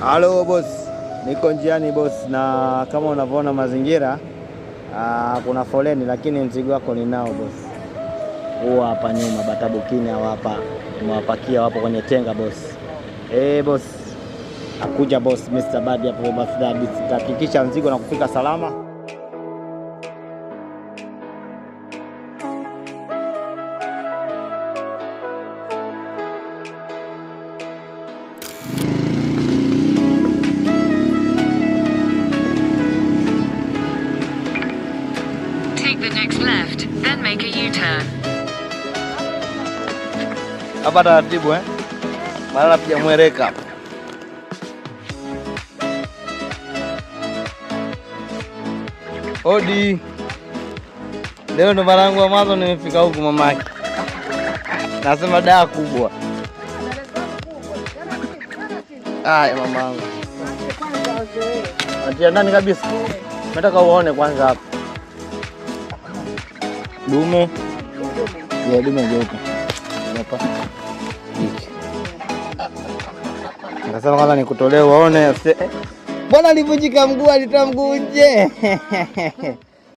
Halo boss, niko njiani boss, na kama unavyoona mazingira kuna foleni, lakini mzigo wako ninao boss. Huwa hapa nyuma batabukini hapa nimewapakia, wapo kwenye tenga boss. Boss, akuja boss, Mr. Badi hapo basi, tahakikisha mzigo na kufika salama. The next left, then make a U-turn. Hapa taratibu Mara pia mweleka. Odi. Leo ndo mara yangu ya mwanzo nimefika huku mamaki. Nasema daa kubwa. Mamangu. Atia ndani kabisa. Nataka uone kwanza hapa. Dume. Ya dume jeupe. Hapa. Nikasema kwanza nikutolee uone. Bwana alivunjika mguu, alitoa mguu nje.